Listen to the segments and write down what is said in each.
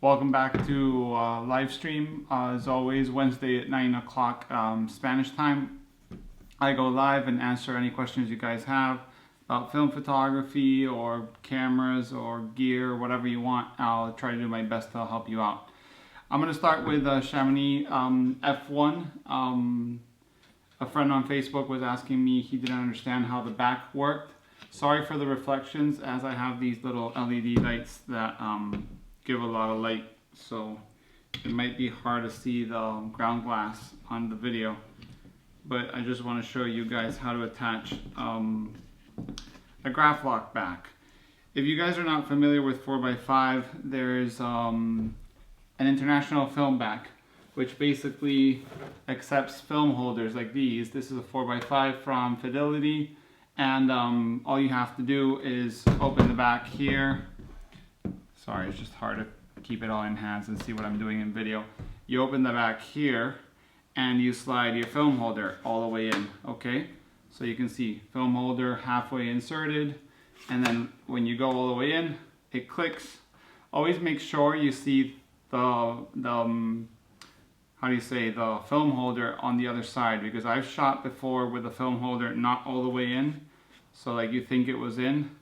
Welcome back to live stream. As always, Wednesday at 9 o'clock Spanish time. I go live and answer any questions you guys have about film photography or cameras or gear, whatever you want. I'll try to do my best to help you out. I'm going to start with Chamonix F1. A friend on Facebook was asking me, he didn't understand how the back worked. Sorry for the reflections, as I have these little LED lights that give a lot of light, so it might be hard to see the ground glass on the video, but I just want to show you guys how to attach a graph lock back. If you guys are not familiar with 4x5, there's an international film back which basically accepts film holders like these. This is a 4x5 from Fidelity, and all you have to do is open the back here. Sorry, it's just hard to keep it all in hands and see what I'm doing in video. You open the back here and you slide your film holder all the way in, okay? So you can see film holder halfway inserted, and then when you go all the way in, it clicks. Always make sure you see the film holder on the other side, because I've shot before with the film holder not all the way in, so like you think it was in,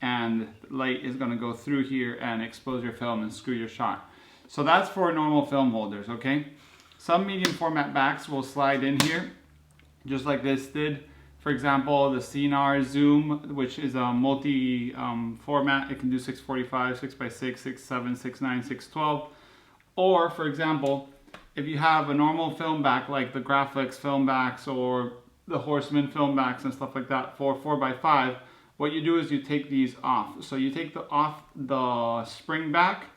and light is going to go through here and expose your film and screw your shot. So that's for normal film holders, okay? Some medium format backs will slide in here, just like this did. For example, the CNR Zoom, which is a multi format. It can do 645, 6x6, 6.7, 6.9, 6.12. Or, for example, if you have a normal film back like the Graphics film backs or the Horseman film backs and stuff like that for 4x5, what you do is you take these off. So you take off the spring back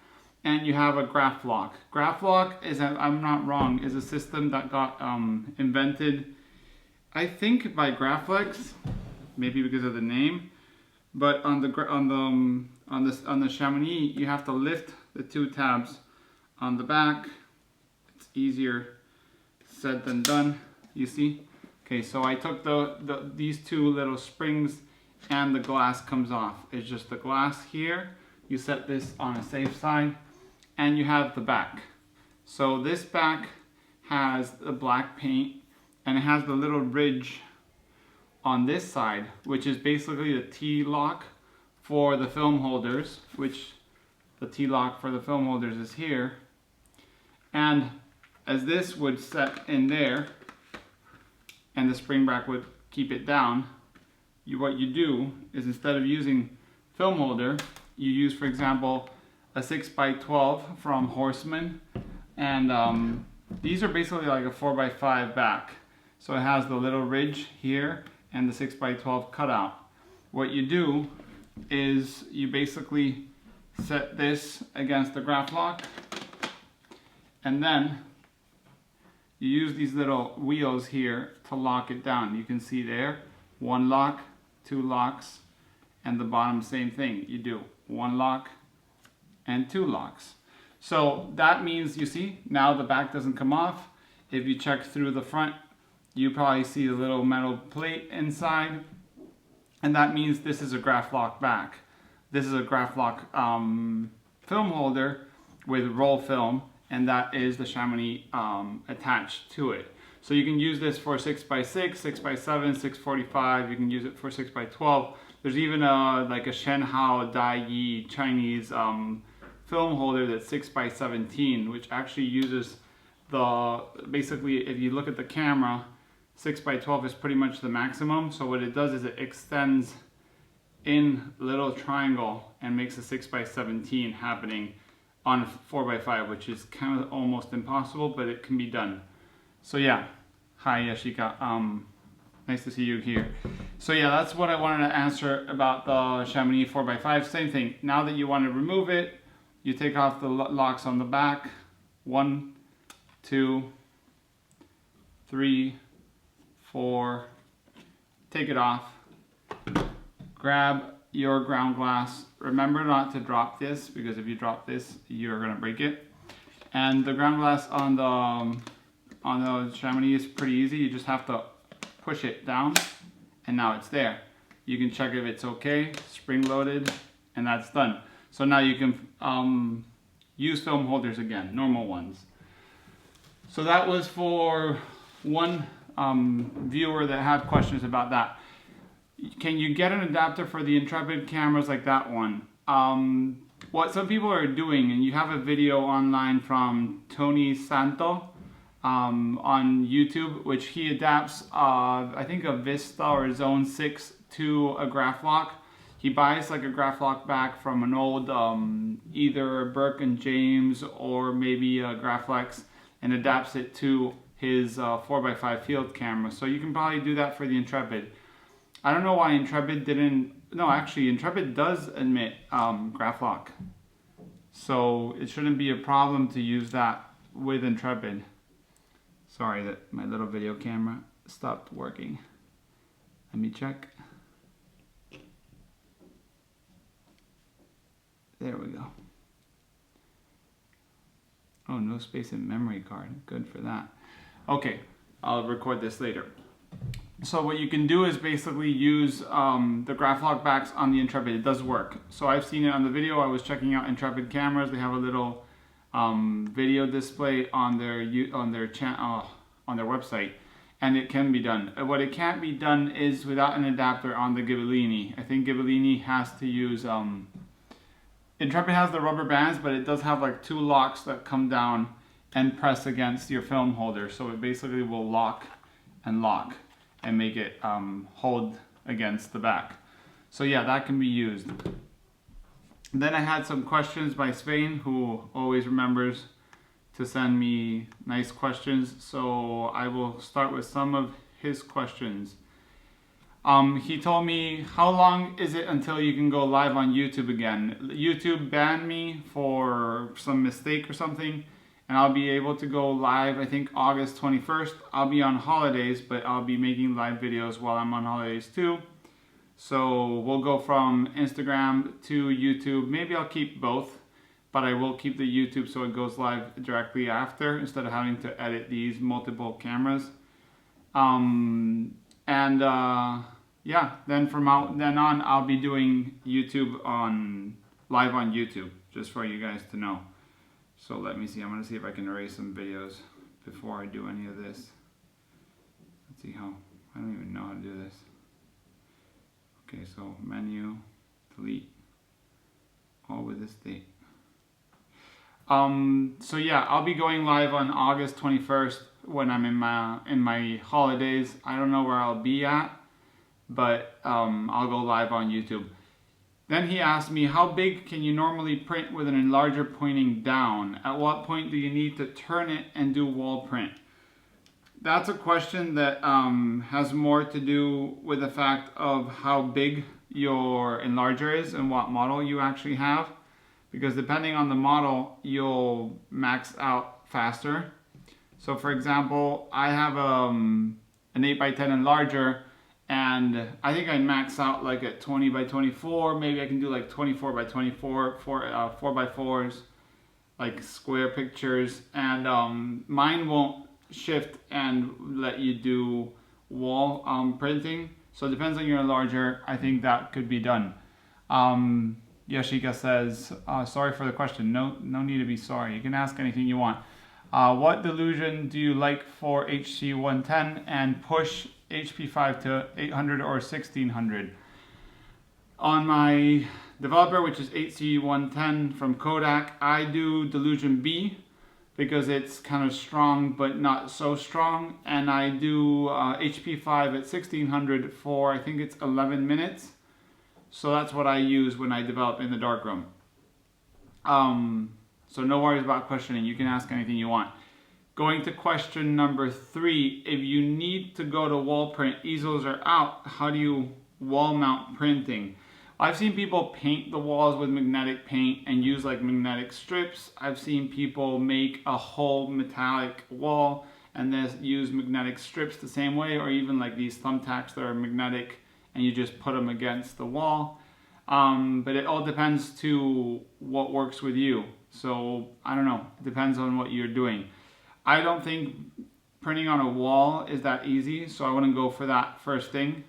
and you have a graph lock. Graph lock is, I'm not wrong, is a system that got invented, I think, by Graphics, maybe because of the name. But on the Chamonix, you have to lift the two tabs on the back. It's easier said than done, you see. Okay, so I took these two little springs and the glass comes off. It's just the glass here. You set this on a safe side and you have the back. So this back has the black paint and it has the little ridge on this side, which is basically the T-lock for the film holders, which the T-lock for the film holders is here. And as this would set in there and the spring back would keep it down, what you do is, instead of using film holder, you use, for example, a 6x12 from Horseman, and these are basically like a 4x5 back. So it has the little ridge here and the 6x12 cutout. What you do is you basically set this against the graph lock, and then you use these little wheels here to lock it down. You can see there, one lock, two locks, and the bottom same thing. You do one lock and two locks. So that means, you see, now the back doesn't come off. If you check through the front, you probably see a little metal plate inside, and that means this is a graph lock back. This is a graph lock film holder with roll film, and that is the Chamonix attached to it. So you can use this for 6x6, 6x7, 645. You can use it for 6x12. There's even like a Shenhao Daiyi Chinese film holder that's 6x17, which actually uses basically, if you look at the camera, 6x12 is pretty much the maximum. So what it does is it extends in little triangle and makes a 6x17 happening on 4x5, which is kind of almost impossible, but it can be done. So yeah, hi Yashika, nice to see you here. So yeah, that's what I wanted to answer about the Chamonix 4x5. Same thing, now that you want to remove it, you take off the locks on the back. 1, 2, 3, 4, take it off, grab your ground glass. Remember not to drop this, because if you drop this, you're gonna break it. And the ground glass on the Chamonix is pretty easy. You just have to push it down, and now it's there. You can check if it's okay, spring loaded, and that's done. So now you can use film holders again, normal ones. So that was for one viewer that had questions about that. Can you get an adapter for the Intrepid cameras like that one? What some people are doing, and you have a video online from Tony Santo on YouTube, which he adapts, I think a Vista or Zone 6 to a Graflock. He buys like a Graflock back from an old either Burke and James or maybe a Graflex, and adapts it to his 4x5 field camera. So you can probably do that for the Intrepid. I don't know why Intrepid didn't. No, actually, Intrepid does admit Graflock, so it shouldn't be a problem to use that with Intrepid. Sorry that my little video camera stopped working. Let me check. There we go. Oh, no space in memory card. Good for that. Okay, I'll record this later. So what you can do is basically use the Graflock backs on the Intrepid. It does work. So I've seen it on the video. I was checking out Intrepid cameras. They have a little video display on their website, and it can be done. What it can't be done is without an adapter on the Ghibellini. I think Ghibellini has to use Intrepid has the rubber bands, but it does have like two locks that come down and press against your film holder. So it basically will lock and make it hold against the back. So yeah, that can be used. Then I had some questions by Svein, who always remembers to send me nice questions. So I will start with some of his questions. He told me, how long is it until you can go live on YouTube again? YouTube banned me for some mistake or something, and I'll be able to go live, I think August 21st. I'll be on holidays, but I'll be making live videos while I'm on holidays too. So we'll go from Instagram to YouTube. Maybe I'll keep both, but I will keep the YouTube so it goes live directly after instead of having to edit these multiple cameras. Yeah, then from then on, I'll be doing YouTube live on YouTube, just for you guys to know. So let me see, I'm gonna see if I can erase some videos before I do any of this. Let's see how, I don't even know how to do this. Okay, so menu, delete, all with this date. So yeah, I'll be going live on August 21st when I'm in my holidays. I don't know where I'll be at, but I'll go live on YouTube. Then he asked me, how big can you normally print with an enlarger pointing down? At what point do you need to turn it and do wall print? That's a question that has more to do with the fact of how big your enlarger is and what model you actually have. Because depending on the model, you'll max out faster. So for example, I have an 8x10 enlarger, and I think I max out like at 20x24. Maybe I can do like 24x24, 4x4s, like square pictures. And mine won't shift and let you do wall printing. So it depends on your enlarger. I think that could be done. Yashika says, sorry for the question. No need to be sorry. You can ask anything you want. What delusion do you like for HC110 and push HP5 to 800 or 1600? On my developer, which is HC110 from Kodak, I do Delusion B because it's kind of strong but not so strong, and I do HP5 at 1600 for, I think it's 11 minutes. So that's what I use when I develop in the darkroom. So no worries about questioning. You can ask anything you want. Going to question number 3. If you need to go to wall print, easels are out, how do you wall mount printing? I've seen people paint the walls with magnetic paint and use like magnetic strips. I've seen people make a whole metallic wall and then use magnetic strips the same way, or even like these thumbtacks that are magnetic and you just put them against the wall. But it all depends to what works with you. So I don't know, it depends on what you're doing. I don't think printing on a wall is that easy, so I wouldn't go for that first thing.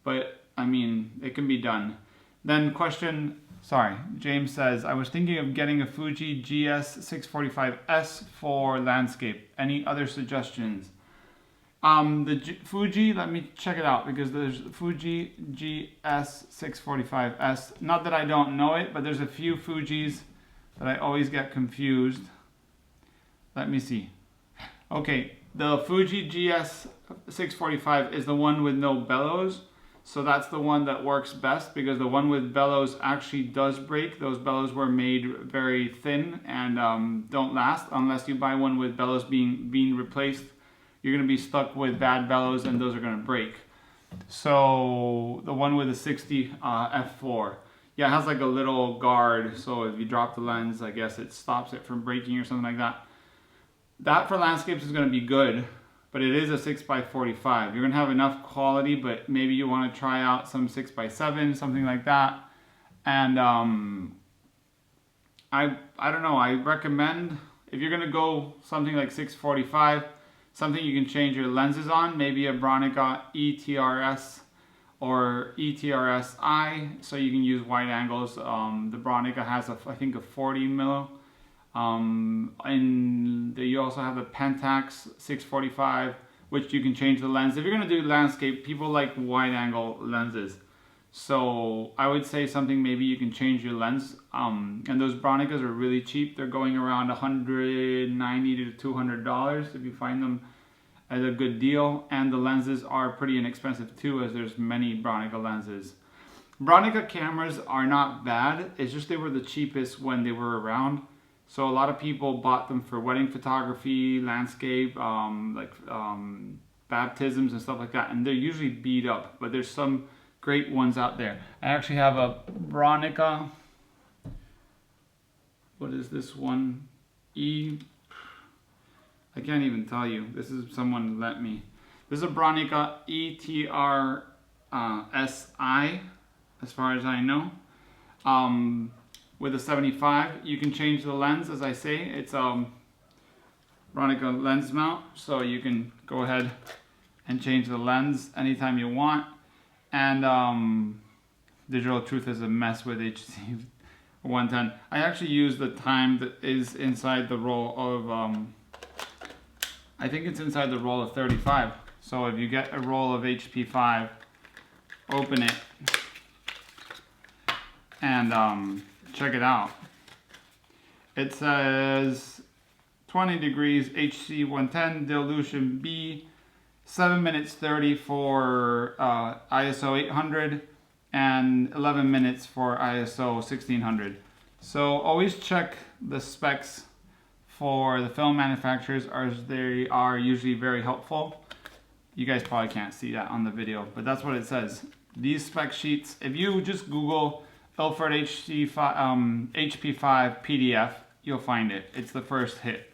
But I mean, it can be done. Then question Sorry, James says, I was thinking of getting a Fuji GS645S for landscape. Any other suggestions? Fuji, let me check it out, because there's Fuji GS645S. Not that I don't know it, but there's a few Fujis that I always get confused. Let me see. Okay, the Fuji GS645 is the one with no bellows. So that's the one that works best, because the one with bellows actually does break. Those bellows were made very thin and don't last unless you buy one with bellows being replaced. You're going to be stuck with bad bellows and those are going to break. So the one with the 60 f4, yeah, it has like a little guard, so if you drop the lens, I guess it stops it from breaking or something like that. That for landscapes is going to be good, but it is a 6x45. You're going to have enough quality, but maybe you want to try out some 6x7, something like that. And I don't know, I recommend, if you're going to go something like 645, something you can change your lenses on, maybe a Bronica ETRS or ETRS-I, so you can use wide angles. The Bronica has, I think, a 40 mil. You also have the Pentax 645, which you can change the lens. If you're going to do landscape, people like wide angle lenses. So I would say something, maybe you can change your lens. And those Bronicas are really cheap. They're going around $190 to $200 if you find them at a good deal. And the lenses are pretty inexpensive too, as there's many Bronica lenses. Bronica cameras are not bad. It's just they were the cheapest when they were around. So a lot of people bought them for wedding photography, landscape, baptisms and stuff like that. And they're usually beat up, but there's some great ones out there. I actually have a Bronica, what is this one? I can't even tell you. This is someone let me. This is a Bronica ETR-SI, as far as I know. With a 75, you can change the lens, as I say. It's Bronica lens mount, so you can go ahead and change the lens anytime you want. And Digital Truth is a mess with HC 110. I actually use the time that is inside the roll of, I think it's inside the roll of 35. So if you get a roll of HP5, open it and check it out. It says 20 degrees HC 110 dilution B, 7 minutes 30 for ISO 800 and 11 minutes for ISO 1600. So always check the specs for the film manufacturers, as they are usually very helpful. You guys probably can't see that on the video, but that's what it says. These spec sheets, if you just Google Ilford HP5 PDF, you'll find it. It's the first hit.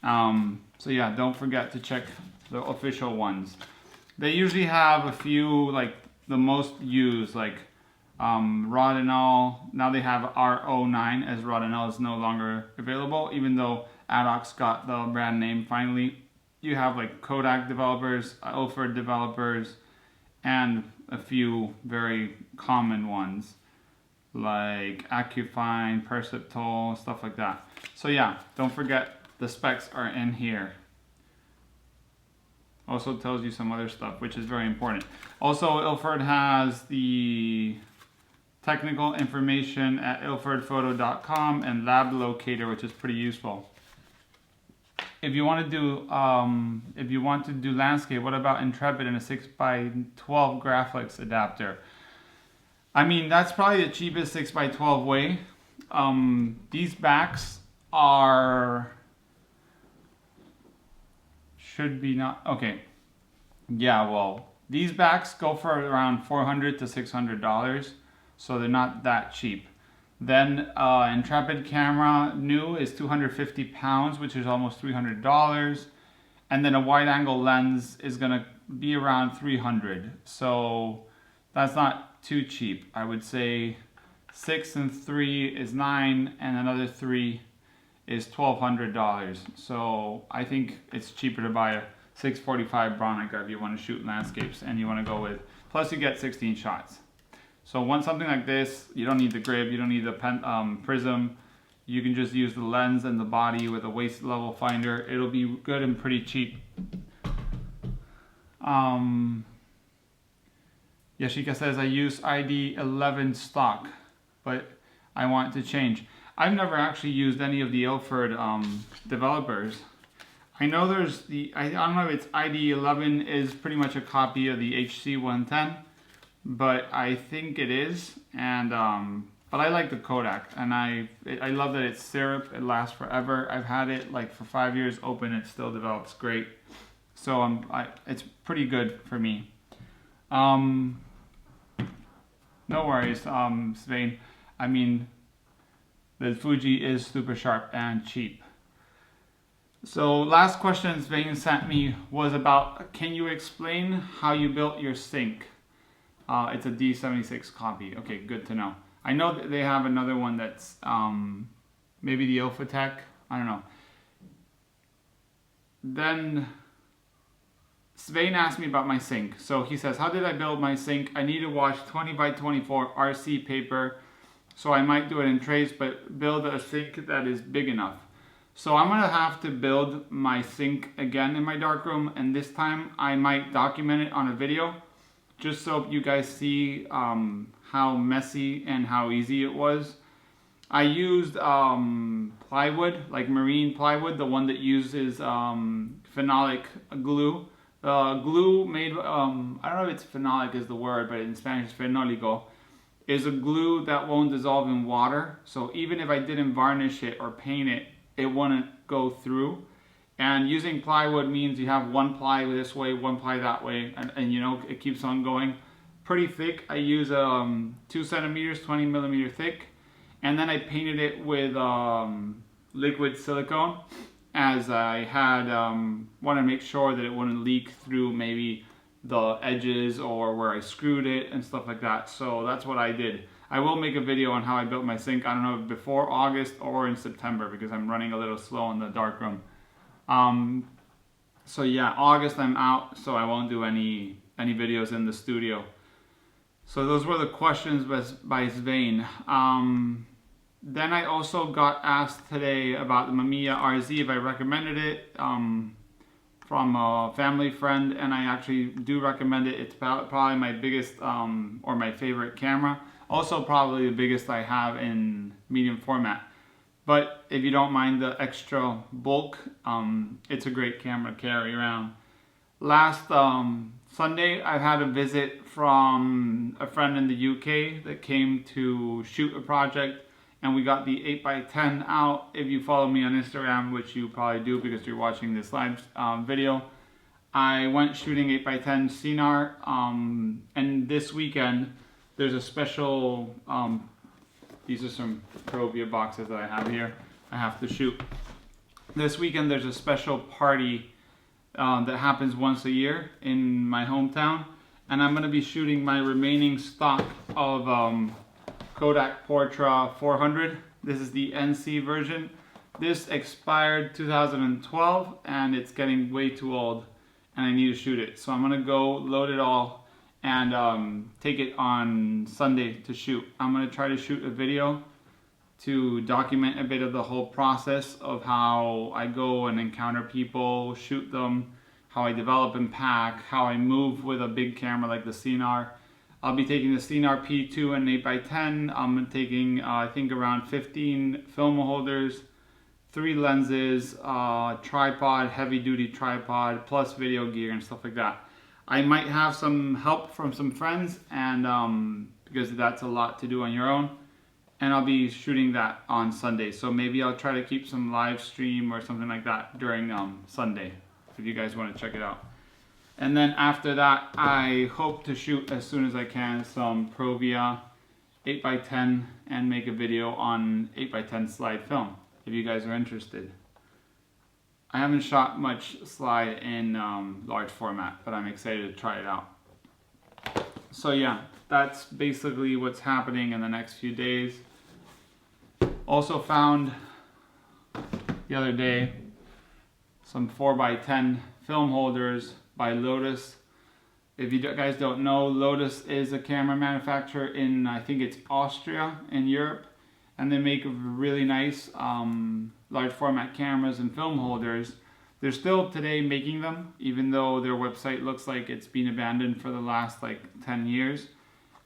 So yeah, don't forget to check the official ones. They usually have a few, like the most used, like Rodinal. Now they have R09, as Rodinal is no longer available, even though Adox got the brand name finally. You have like Kodak developers, Ilford developers, and a few very common ones like Accufine, Perceptol, stuff like that. So yeah, don't forget the specs are in here. Also tells you some other stuff, which is very important. Also, Ilford has the technical information at ilfordphoto.com and lab locator, which is pretty useful. If you want to do landscape, what about Intrepid and a 6x12 Graflex adapter? I mean, that's probably the cheapest 6x12 way. These backs are, should be not, okay. Yeah, well, these backs go for around $400 to $600, so they're not that cheap. Then Intrepid camera new is 250 pounds, which is almost $300. And then a wide angle lens is gonna be around 300. So that's not too cheap. I would say 6 and 3 is 9, and another 3 is $1,200. So I think it's cheaper to buy a 645 Bronica if you want to shoot landscapes and you want to go with, plus you get 16 shots. So once something like this, you don't need the grip, you don't need the prism. You can just use the lens and the body with a waist level finder. It'll be good and pretty cheap. Yashika says, I use ID 11 stock, but I want to change. I've never actually used any of the Ilford developers. I know there's I don't know if it's ID 11 is pretty much a copy of the HC 110, but I think it is. And but I like the Kodak, and I love that it's syrup. It lasts forever. I've had it like for 5 years open. It still develops great. So it's pretty good for me. No worries, Svein. I mean, the Fuji is super sharp and cheap. So last question Svein sent me was about, can you explain how you built your sink? It's a D76 copy. Okay, good to know. I know that they have another one that's maybe the Ilfotech. I don't know. Then Svein asked me about my sink. So he says, how did I build my sink? I need to wash 20 by 24 RC paper. So I might do it in trays, but build a sink that is big enough. So I'm gonna have to build my sink again in my darkroom, and this time I might document it on a video, just so you guys see how messy and how easy it was. I used plywood, like marine plywood, the one that uses phenolic glue. Glue made, I don't know if it's phenolic is the word, but in Spanish it's fenólico, is a glue that won't dissolve in water. So even if I didn't varnish it or paint it, it wouldn't go through. And using plywood means you have one ply this way, one ply that way, and you know, it keeps on going. Pretty thick. I use 2 centimeters, 20 millimeter thick, and then I painted it with liquid silicone, as I had want to make sure that it wouldn't leak through maybe the edges or where I screwed it and stuff like that. So that's what I did. I will make a video on how I built my sink. I don't know, before August or in September, because I'm running a little slow in the darkroom. So yeah, August I'm out, so I won't do any videos in the studio. So those were the questions by Svein. Then I also got asked today about the Mamiya RZ, if I recommended it from a family friend, and I actually do recommend it. It's probably my biggest or my favorite camera. Also probably the biggest I have in medium format. But if you don't mind the extra bulk, it's a great camera to carry around. Last Sunday, I had a visit from a friend in the UK that came to shoot a project, and we got the 8x10 out. If you follow me on Instagram, which you probably do because you're watching this live video, I went shooting 8x10 Cinar, and this weekend there's a special, these are some Provia boxes that I have here, I have to shoot. This weekend there's a special party that happens once a year in my hometown, and I'm going to be shooting my remaining stock of Kodak Portra 400. This is the NC version. This expired 2012 and it's getting way too old and I need to shoot it. So I'm going to go load it all and take it on Sunday to shoot. I'm going to try to shoot a video to document a bit of the whole process of how I go and encounter people, shoot them, how I develop and pack, how I move with a big camera like the Cinar. I'll be taking the Cinar P2 and 8x10. I'm taking, I think, around 15 film holders, 3 lenses, tripod, heavy duty tripod, plus video gear and stuff like that. I might have some help from some friends, and because that's a lot to do on your own. And I'll be shooting that on Sunday. So maybe I'll try to keep some live stream or something like that during Sunday, if you guys want to check it out. And then after that, I hope to shoot as soon as I can some Provia 8x10 and make a video on 8x10 slide film, if you guys are interested. I haven't shot much slide in large format, but I'm excited to try it out. So yeah, that's basically what's happening in the next few days. Also found the other day some 4x10 film holders by Lotus. If you guys don't know, Lotus is a camera manufacturer in, I think it's Austria in Europe, and they make really nice large format cameras and film holders. They're still today making them, even though their website looks like it's been abandoned for the last like 10 years.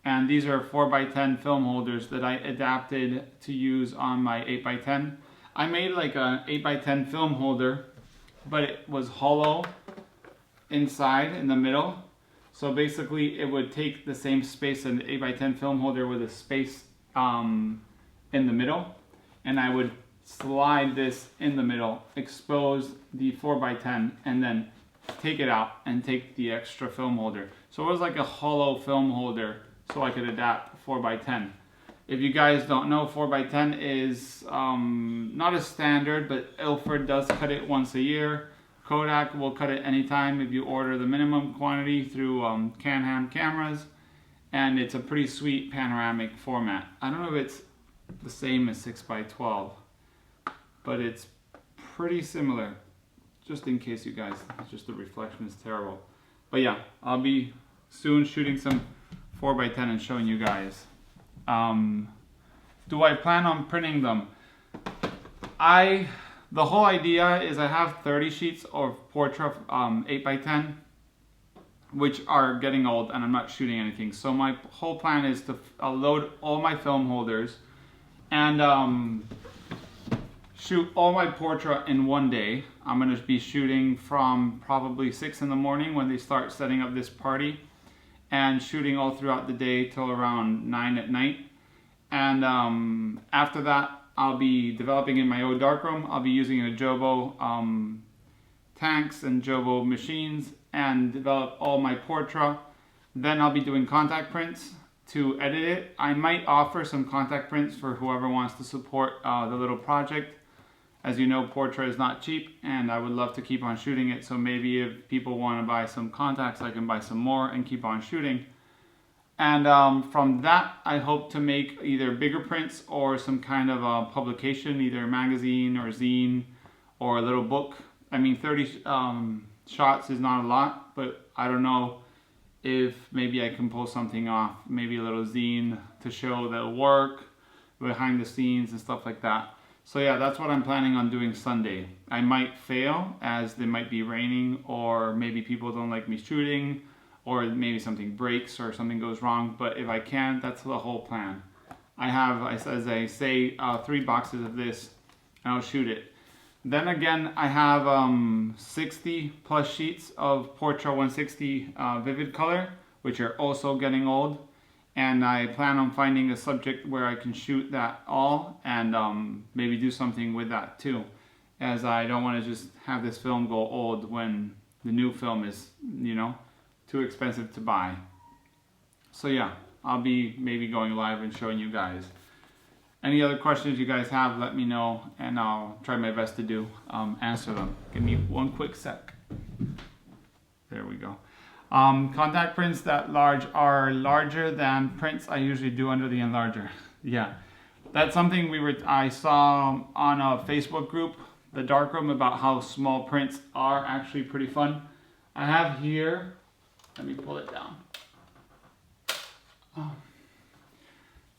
And these are 4x10 film holders that I adapted to use on my 8x10. I made like an 8x10 film holder, but it was hollow inside in the middle. So basically it would take the same space as an 8x10 film holder with a space in the middle. And I would slide this in the middle, expose the 4x10, and then take it out and take the extra film holder. So it was like a hollow film holder so I could adapt 4x10. If you guys don't know, 4x10 is not a standard, but Ilford does cut it once a year. Kodak will cut it anytime if you order the minimum quantity through Can-Ham cameras. And it's a pretty sweet panoramic format. I don't know if it's the same as 6x12, but it's pretty similar. Just in case you guys, just the reflection is terrible. But yeah, I'll be soon shooting some 4x10 and showing you guys. Do I plan on printing them? The whole idea is I have 30 sheets of Portra 8x10, which are getting old and I'm not shooting anything. So my whole plan is to load all my film holders and shoot all my Portra in one day. I'm going to be shooting from probably 6 in the morning when they start setting up this party, and shooting all throughout the day till around 9 at night. And after that, I'll be developing in my own darkroom. I'll be using Adobo tanks and Adobo machines and develop all my Portra. Then I'll be doing contact prints to edit it. I might offer some contact prints for whoever wants to support the little project. As you know, Portra is not cheap, and I would love to keep on shooting it. So maybe if people want to buy some contacts, I can buy some more and keep on shooting. And from that, I hope to make either bigger prints or some kind of a publication, either a magazine or zine or a little book. I mean, 30 shots is not a lot, but I don't know if maybe I can pull something off, maybe a little zine to show the work behind the scenes and stuff like that. So yeah, that's what I'm planning on doing Sunday. I might fail as there might be raining, or maybe people don't like me shooting, or maybe something breaks or something goes wrong. But if I can, that's the whole plan. I have, as I say, 3 boxes of this, and I'll shoot it. Then again, I have 60 plus sheets of Portra 160 Vivid Color, which are also getting old. And I plan on finding a subject where I can shoot that all and maybe do something with that too, as I don't want to just have this film go old when the new film is, you know, too expensive to buy. So yeah, I'll be maybe going live and showing you guys. Any other questions you guys have, let me know, and I'll try my best to answer them. Give me one quick sec. There we go. Contact prints that large are larger than prints I usually do under the enlarger. Yeah, that's something I saw on a Facebook group, the darkroom, about how small prints are actually pretty fun. I have here, let me pull it down.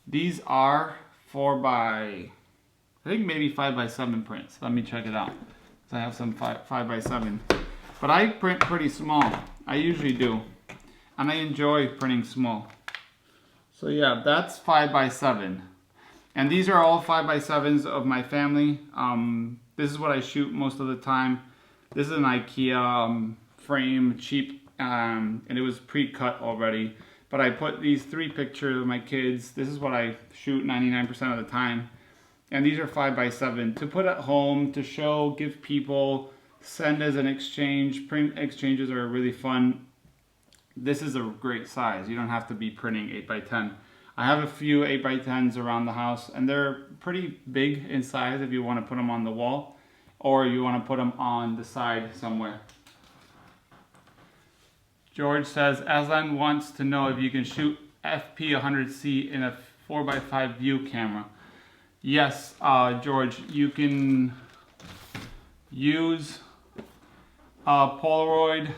These are 4x, I think maybe 5x7 prints. Let me check it out. So I have some 5x7, but I print pretty small. I usually do, and I enjoy printing small. So yeah, that's 5x7, and these are all 5x7s of my family. This is what I shoot most of the time. This is an IKEA frame, cheap, and it was pre-cut already. But I put these 3 pictures of my kids. This is what I shoot 99% of the time, and these are 5x7 to put at home, to show, give people, send as an exchange. Print exchanges are really fun. This is a great size. You don't have to be printing 8x10. I have a few 8x10s around the house, and they're pretty big in size if you want to put them on the wall, or you want to put them on the side somewhere. George says, Aslan wants to know if you can shoot FP100C in a 4x5 view camera. Yes, George, you can use Polaroid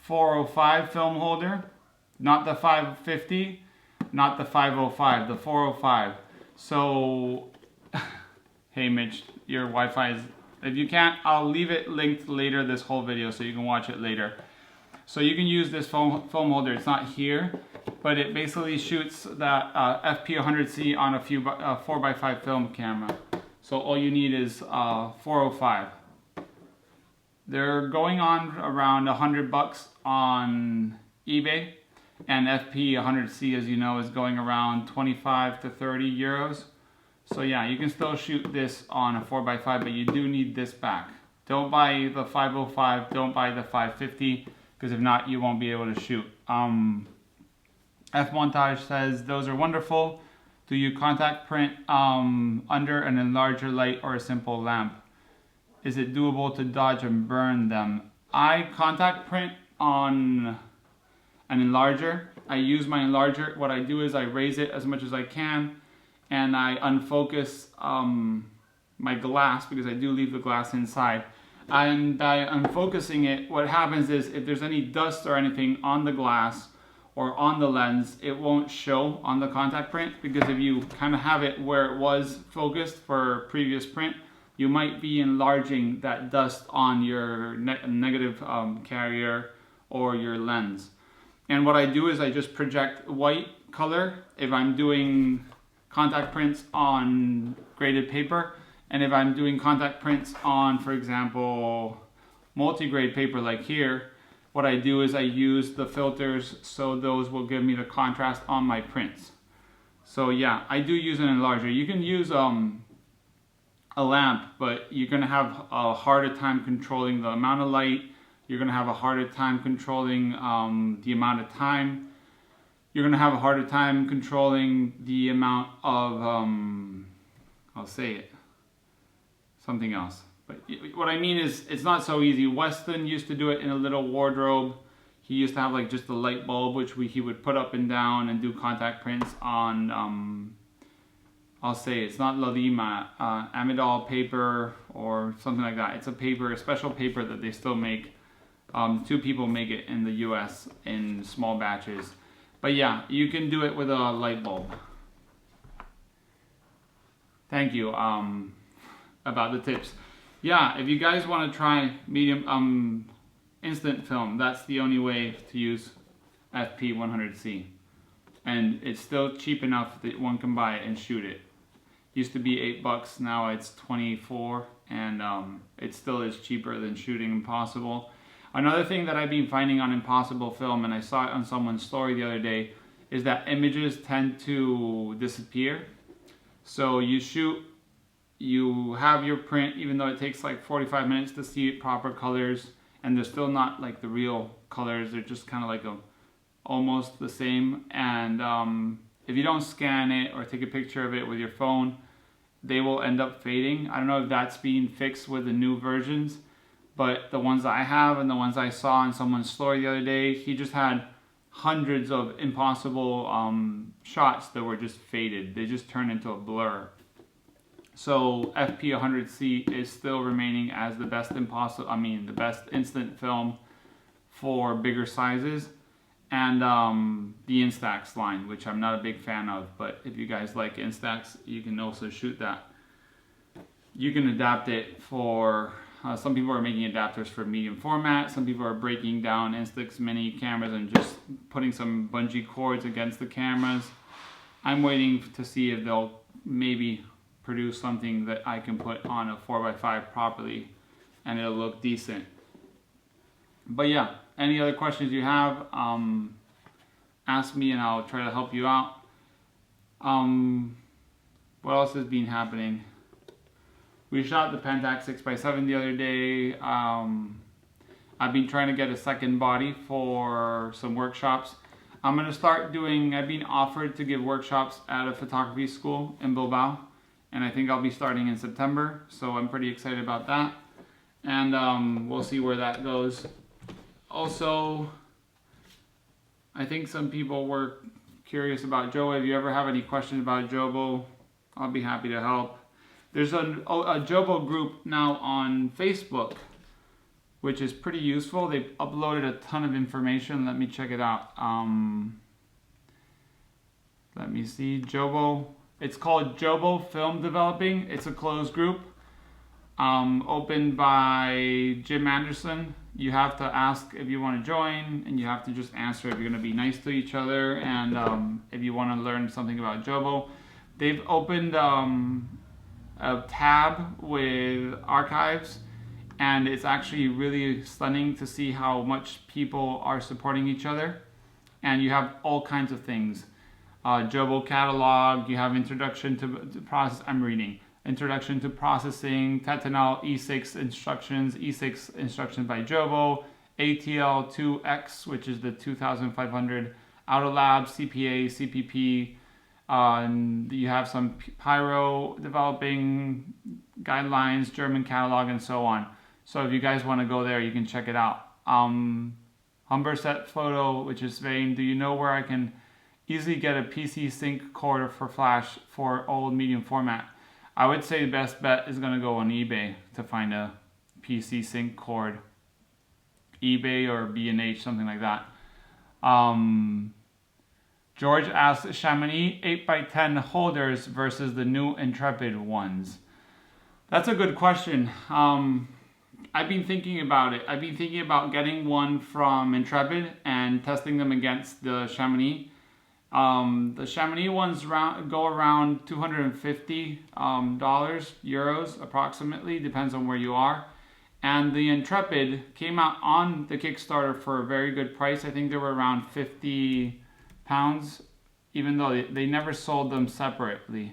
405 film holder, not the 550, not the 505, the 405. So, hey Mitch, your Wi-Fi is, if you can't, I'll leave it linked later, this whole video, so you can watch it later. So you can use this foam holder, it's not here, but it basically shoots that FP100C on a 4x5 film camera. So all you need is 405. They're going on around $100 on eBay, and FP100C, as you know, is going around 25 to 30 euros. So yeah, you can still shoot this on a 4x5, but you do need this back. Don't buy the 505, don't buy the 550, because if not, you won't be able to shoot. F Montage says, those are wonderful. Do you contact print under an enlarger light or a simple lamp? Is it doable to dodge and burn them? I contact print on an enlarger. I use my enlarger. What I do is I raise it as much as I can, and I unfocus my glass, because I do leave the glass inside. And by unfocusing it, what happens is if there's any dust or anything on the glass or on the lens, it won't show on the contact print, because if you kind of have it where it was focused for previous print, you might be enlarging that dust on your negative carrier or your lens. And what I do is I just project white color if I'm doing contact prints on graded paper, and if I'm doing contact prints on, for example, multi-grade paper like here, what I do is I use the filters so those will give me the contrast on my prints. So yeah, I do use an enlarger. You can use a lamp, but you're going to have a harder time controlling the amount of light. You're going to have a harder time controlling the amount of time. You're going to have a harder time controlling the amount of, I'll say it, something else. But what I mean is, it's not so easy. Weston used to do it in a little wardrobe. He used to have like just a light bulb, which he would put up and down and do contact prints on, I'll say it's not Lalima, Amidol paper or something like that. It's a paper, a special paper that they still make. 2 people make it in the US in small batches. But yeah, you can do it with a light bulb. Thank you about the tips. Yeah, if you guys want to try medium instant film, that's the only way to use FP100C. And it's still cheap enough that one can buy it and shoot it. Used to be $8, now it's 24, and it still is cheaper than shooting Impossible. Another thing that I've been finding on Impossible film, and I saw it on someone's story the other day, is that images tend to disappear. So you shoot, you have your print, even though it takes like 45 minutes to see proper colors, and they're still not like the real colors, they're just kind of like almost the same. And if you don't scan it or take a picture of it with your phone, they will end up fading. I don't know if that's being fixed with the new versions, but the ones I have and the ones I saw in someone's story the other day, he just had hundreds of Impossible shots that were just faded. They just turned into a blur. So FP100C is still remaining as the best the best instant film for bigger sizes, and the Instax line, which I'm not a big fan of, but if you guys like Instax, you can also shoot that. You can adapt it for, some people are making adapters for medium format, some people are breaking down Instax mini cameras and just putting some bungee cords against the cameras. I'm waiting to see if they'll maybe produce something that I can put on a 4x5 properly and it'll look decent. But yeah, any other questions you have, ask me and I'll try to help you out. What else has been happening? We shot the Pentax 6x7 the other day. I've been trying to get a second body for some workshops. I'm going to start doing, I've been offered to give workshops at a photography school in Bilbao, and I think I'll be starting in September, so I'm pretty excited about that. And we'll see where that goes. Also, I think some people were curious about Jobo. If you ever have any questions about Jobo, I'll be happy to help. There's a Jobo group now on Facebook which is pretty useful. They've uploaded a ton of information. Let me check it out. Let me see, Jobo. It's called Jobo Film Developing. It's a closed group, opened by Jim Anderson. You have to ask if you want to join, and you have to just answer if you're going to be nice to each other, and if you want to learn something about Jobo. They've opened a tab with archives, and it's actually really stunning to see how much people are supporting each other. And you have all kinds of things. Jobo catalog, you have introduction to process, I'm reading. Introduction to processing, Tetanol E6 instructions, E6 instructions by Jobo, ATL2X, which is the 2500 Auto Lab, CPA, CPP. You have some Pyro developing guidelines, German catalog, and so on. So if you guys want to go there, you can check it out. Humberset Photo, which is saying, do you know where I can easily get a PC sync cord for flash for old medium format? I would say the best bet is going to go on eBay to find a PC sync cord. eBay or B&H, something like that. George asks, Chamonix 8x10 holders versus the new Intrepid ones. That's a good question. I've been thinking about it. I've been thinking about getting one from Intrepid and testing them against the Chamonix. The Chamonix ones go around $250 euros approximately, depends on where you are. And the Intrepid came out on the Kickstarter for a very good price. I think they were around £50, even though they never sold them separately.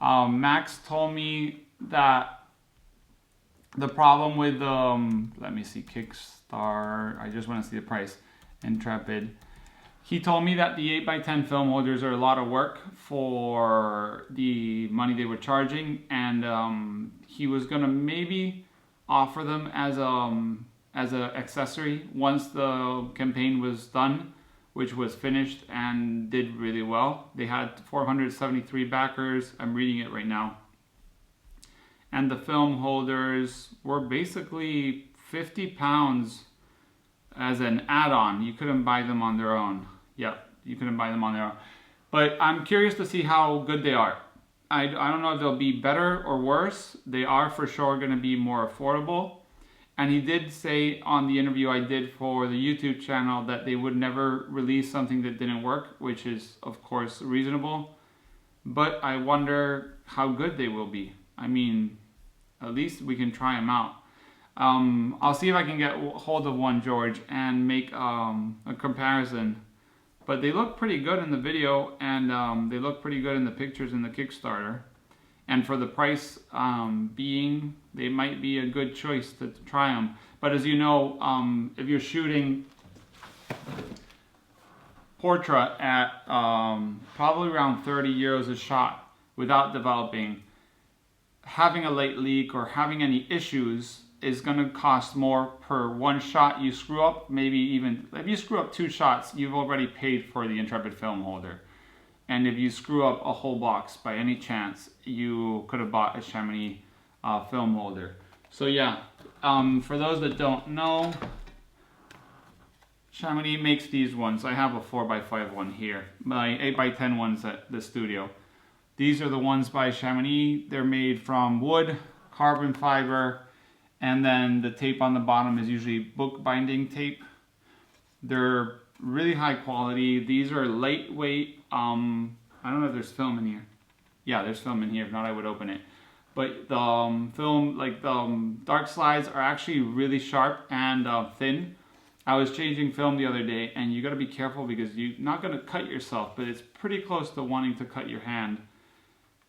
Max told me that the problem with let me see, Kickstarter, I just want to see the price, Intrepid. He told me that the 8x10 film holders are a lot of work for the money they were charging, and he was gonna maybe offer them as an accessory once the campaign was done, which was finished and did really well. They had 473 backers. I'm reading it right now. And the film holders were basically £50 as an add-on. You couldn't buy them on their own. Yep, you couldn't buy them on their own. But I'm curious to see how good they are. I don't know if they'll be better or worse. They are for sure going to be more affordable. And he did say on the interview I did for the YouTube channel that they would never release something that didn't work, which is of course reasonable. But I wonder how good they will be. I mean, at least we can try them out. I'll see if I can get hold of one, George, and make a comparison. But they look pretty good in the video, and they look pretty good in the pictures in the Kickstarter. And for the price being, they might be a good choice to try them. But as you know, if you're shooting portrait at probably around 30 euros a shot without developing, having a late leak or having any issues is going to cost more per one shot you screw up. Maybe even if you screw up 2 shots, you've already paid for the Intrepid film holder. And if you screw up a whole box by any chance, you could have bought a Chamonix film holder. So yeah, for those that don't know, Chamonix makes these ones. I have a 4x5 one here. My 8x10 ones at the studio. These are the ones by Chamonix. They're made from wood, carbon fiber, and then the tape on the bottom is usually book binding tape. They're really high quality. These are lightweight. I don't know if there's film in here. Yeah, there's film in here. If not, I would open it. But the film, like the dark slides, are actually really sharp and thin. I was changing film the other day, and you got to be careful because you're not going to cut yourself, but it's pretty close to wanting to cut your hand.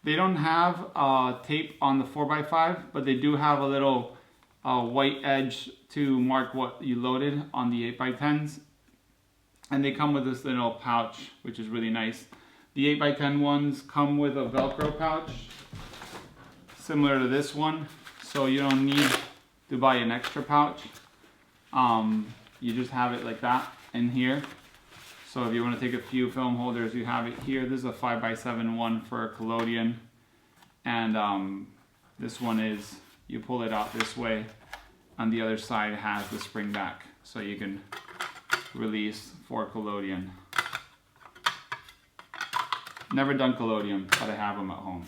They don't have tape on the 4x5, but they do have a little white edge to mark what you loaded on the 8x10s. And they come with this little pouch, which is really nice. The 8x10 ones come with a Velcro pouch, similar to this one. So you don't need to buy an extra pouch. You just have it like that in here. So if you want to take a few film holders, you have it here. This is a 5x7 one for a collodion. And this one is, you pull it out this way on the other side has the spring back, so you can release for collodion. Never done collodion, but I have them at home.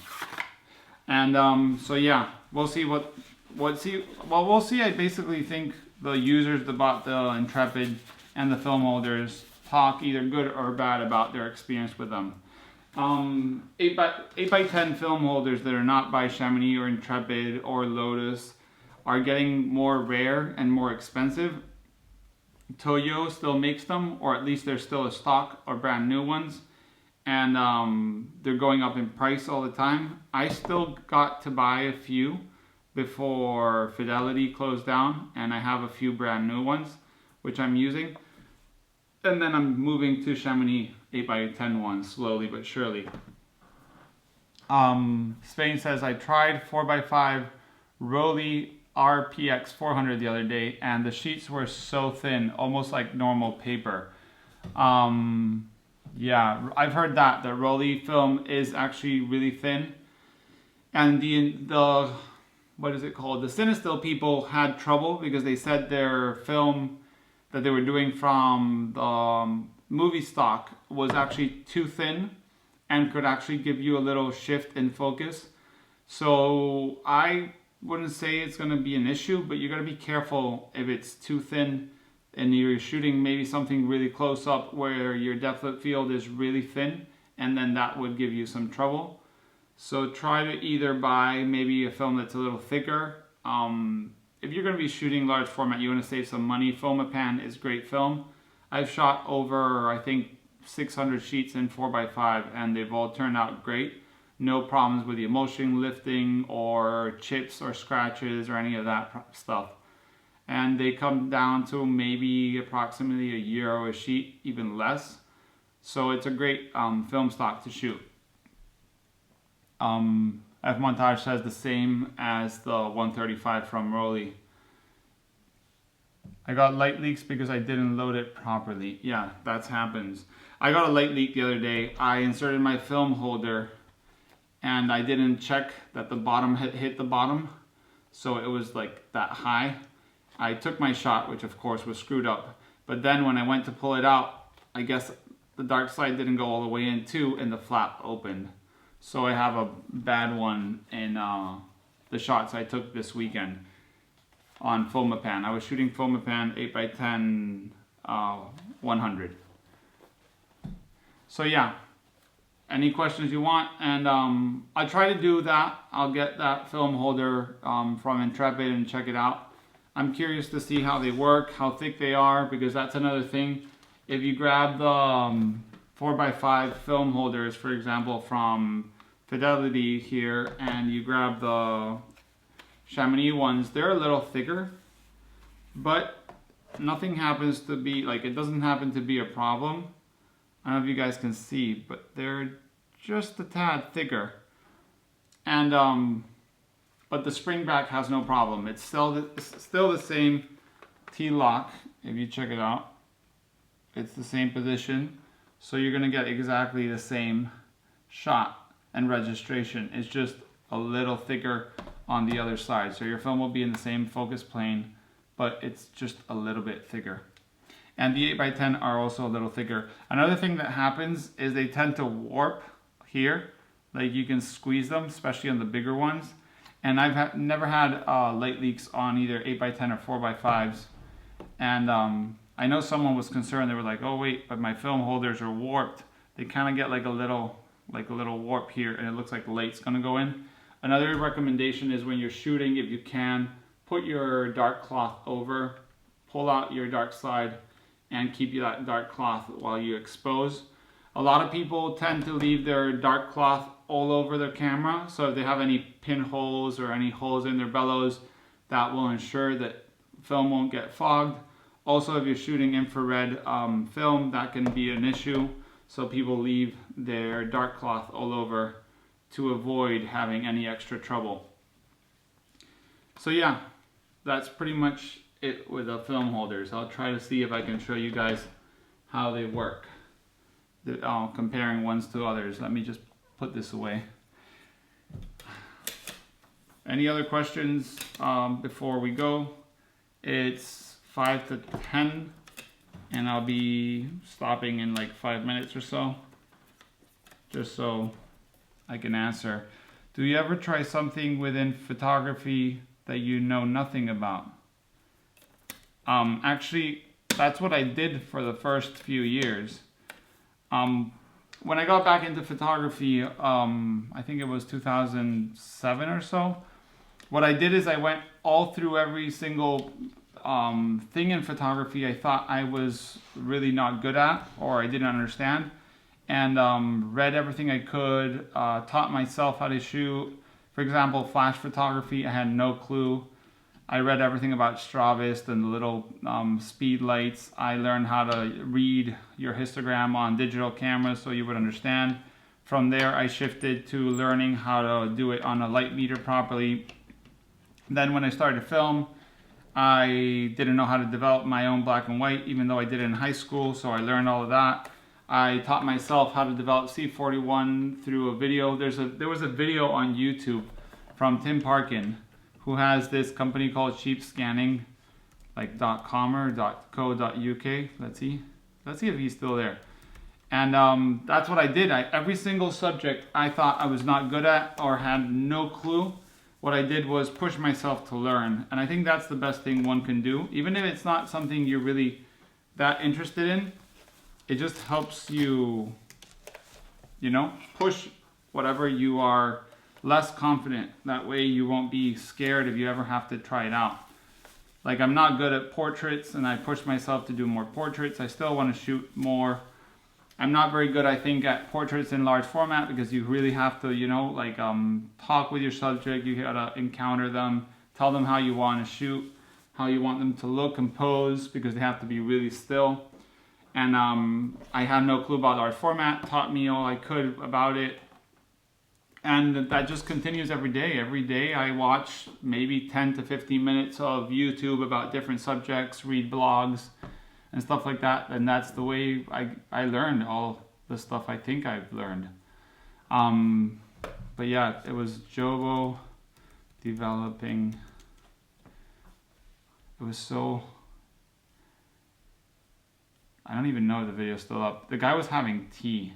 And so yeah, we'll see we'll see. I basically think the users that bought the Intrepid and the film holders talk either good or bad about their experience with them. 8x10 film holders that are not by Chamonix or Intrepid or Lotus are getting more rare and more expensive. Toyo still makes them, or at least they're still a stock or brand new ones, and they're going up in price all the time. I still got to buy a few before Fidelity closed down, and I have a few brand new ones which I'm using, and then I'm moving to Chamonix 8x10 ones slowly but surely. Spain says, I tried 4x5 Rolly RPX 400 the other day, and the sheets were so thin, almost like normal paper. Yeah, I've heard that the Rolly film is actually really thin, and the what is it called? The Cinestill people had trouble because they said their film that they were doing from the movie stock was actually too thin and could actually give you a little shift in focus. So I wouldn't say it's going to be an issue, but you got to be careful if it's too thin and you're shooting maybe something really close up where your depth of field is really thin, and then that would give you some trouble. So try to either buy maybe a film that's a little thicker. If you're going to be shooting large format, you want to save some money. Fomapan is great film. I've shot over, I think, 600 sheets in 4x5, and they've all turned out great. No problems with the emulsion lifting or chips or scratches or any of that stuff. And they come down to maybe approximately €1 a sheet, even less. So it's a great film stock to shoot. F Montage says the same as the 135 from Rolly. I got light leaks because I didn't load it properly. Yeah, that happens. I got a light leak the other day. I inserted my film holder and I didn't check that the bottom had hit the bottom, so it was like that high. I took my shot, which of course was screwed up, but then when I went to pull it out, I guess the dark side didn't go all the way in too, and the flap opened. So I have a bad one in the shots I took this weekend on Fomapan. I was shooting Fomapan 8x10 100. So yeah, any questions you want, and I try to do that. I'll get that film holder from Intrepid and check it out. I'm curious to see how they work, how thick they are, because that's another thing. If you grab the 4x5 film holders, for example, from Fidelity here, and you grab the Chamonix ones, they're a little thicker, but nothing happens to be, like, it doesn't happen to be a problem. I don't know if you guys can see, but they're just a tad thicker. And but the spring back has no problem. It's still the same T-lock. If you check it out, it's the same position. So you're gonna get exactly the same shot and registration. It's just a little thicker on the other side. So your film will be in the same focus plane, but it's just a little bit thicker. And the 8x10 are also a little thicker. Another thing that happens is they tend to warp here. Like, you can squeeze them, especially on the bigger ones. And I've never had light leaks on either 8x10 or 4x5s. And I know someone was concerned. They were like, oh wait, but my film holders are warped. They kind of get like a little warp here, and it looks like the light's gonna go in. Another recommendation is when you're shooting, if you can, put your dark cloth over, pull out your dark side, and keep that dark cloth while you expose. A lot of people tend to leave their dark cloth all over their camera, so if they have any pinholes or any holes in their bellows, that will ensure that film won't get fogged. Also, if you're shooting infrared film, that can be an issue, so people leave their dark cloth all over to avoid having any extra trouble. So yeah, that's pretty much it with the film holders. I'll try to see if I can show you guys how they work, comparing ones to others. Let me just put this away. Any other questions before we go? It's 5 to 10, and I'll be stopping in like 5 minutes or so, just so I can answer. Do you ever try something within photography that you know nothing about? Actually, that's what I did for the first few years. When I got back into photography, I think it was 2007 or so, what I did is I went all through every single thing in photography I thought I was really not good at or I didn't understand, and read everything I could, taught myself how to shoot. For example, flash photography, I had no clue. I read everything about Strobist and the little speed lights. I learned how to read your histogram on digital cameras so you would understand. From there, I shifted to learning how to do it on a light meter properly. Then when I started to film, I didn't know how to develop my own black and white, even though I did it in high school, so I learned all of that. I taught myself how to develop C41 through a video. There was a video on YouTube from Tim Parkin, who has this company called Cheap Scanning, like .com or .co.uk. Let's see if he's still there. And that's what I did. Every single subject I thought I was not good at or had no clue, what I did was push myself to learn. And I think that's the best thing one can do. Even if it's not something you're really that interested in, it just helps you, push whatever you are less confident. That way you won't be scared if you ever have to try it out. Like, I'm not good at portraits, and I push myself to do more portraits. I still want to shoot more. I'm not very good, I think, at portraits in large format because you really have to, talk with your subject. You gotta encounter them, tell them how you want to shoot, how you want them to look and pose, because they have to be really still. And I had no clue about large format, taught me all I could about it. And that just continues every day. Every day I watch maybe 10 to 15 minutes of YouTube about different subjects, read blogs and stuff like that. And that's the way I learned all the stuff I think I've learned. But yeah, it was Jobo developing. It was so... I don't even know if the video's still up. The guy was having tea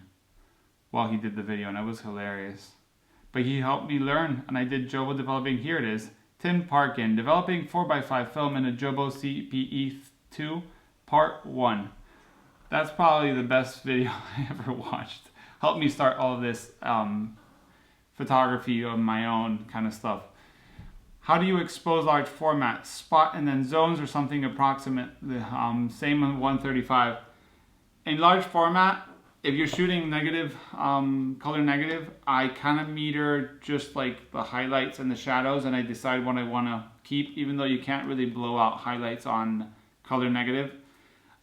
while he did the video, and it was hilarious. But he helped me learn, and I did Jobo developing. Here it is. Tim Parkin, developing 4x5 film in a Jobo CPE2, part 1. That's probably the best video I ever watched. Helped me start all of this photography of my own kind of stuff. How do you expose large formats? Spot and then zones or something approximate. Same on 135. In large format, if you're shooting negative, color negative, I kind of meter just like the highlights and the shadows, and I decide what I want to keep, even though you can't really blow out highlights on color negative.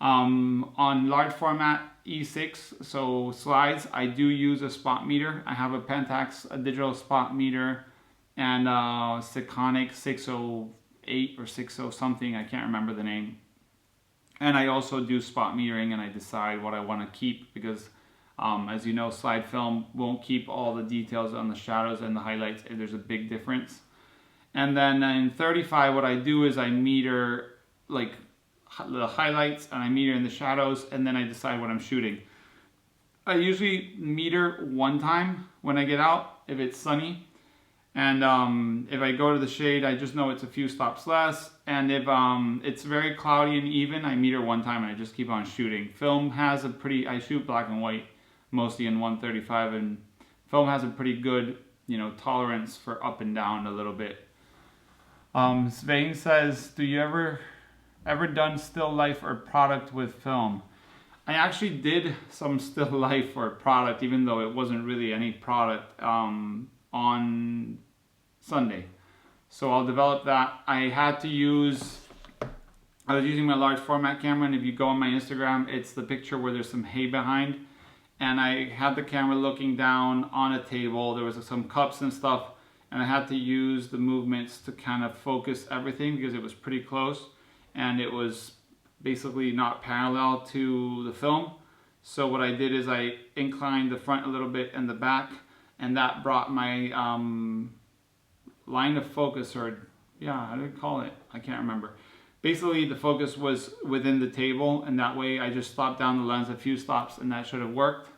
On large format E6, so slides, I do use a spot meter. I have a Pentax, a digital spot meter, and Sekonic 608 or 60 something, I can't remember the name. And I also do spot metering, and I decide what I want to keep because as you know, slide film won't keep all the details on the shadows and the highlights if there's a big difference. And then in 35, what I do is I meter like the highlights and I meter in the shadows, and then I decide what I'm shooting. I usually meter one time when I get out if it's sunny. And if I go to the shade, I just know it's a few stops less. And if it's very cloudy and even, I meter one time and I just keep on shooting. Film has a pretty, I shoot black and white mostly in 135, and film has a pretty good, tolerance for up and down a little bit. Svein says, do you ever done still life or product with film? I actually did some still life or product, even though it wasn't really any product, on Sunday. So I'll develop that. I was using my large format camera, and if you go on my Instagram, it's the picture where there's some hay behind. And I had the camera looking down on a table. There was some cups and stuff, and I had to use the movements to kind of focus everything because it was pretty close. And it was basically not parallel to the film. So what I did is I inclined the front a little bit and the back, and that brought my line of focus, or yeah, how do you call it? I can't remember. basically the focus was within the table, and that way I just stopped down the lens a few stops and that should have worked.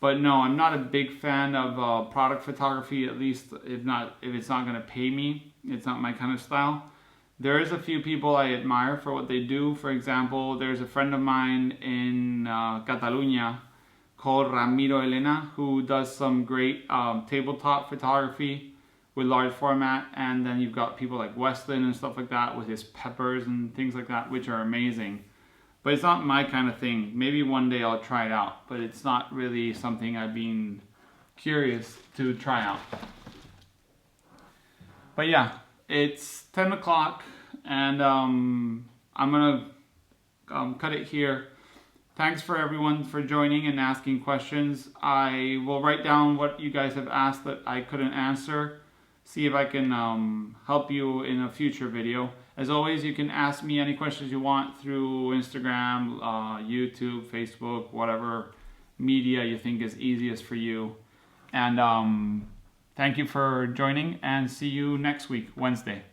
But no, I'm not a big fan of product photography, at least if it's not going to pay me. It's not my kind of style. There is a few people I admire for what they do. For example, there's a friend of mine in Catalunya called Ramiro Elena, who does some great tabletop photography with large format, and then you've got people like Weston and stuff like that with his peppers and things like that, which are amazing. But it's not my kind of thing. Maybe one day I'll try it out, but it's not really something I've been curious to try out. But yeah, it's 10 o'clock, and I'm gonna cut it here. Thanks for everyone for joining and asking questions. I will write down what you guys have asked that I couldn't answer. See if I can help you in a future video. As always, you can ask me any questions you want through Instagram, YouTube, Facebook, whatever media you think is easiest for you. And thank you for joining, and see you next week, Wednesday.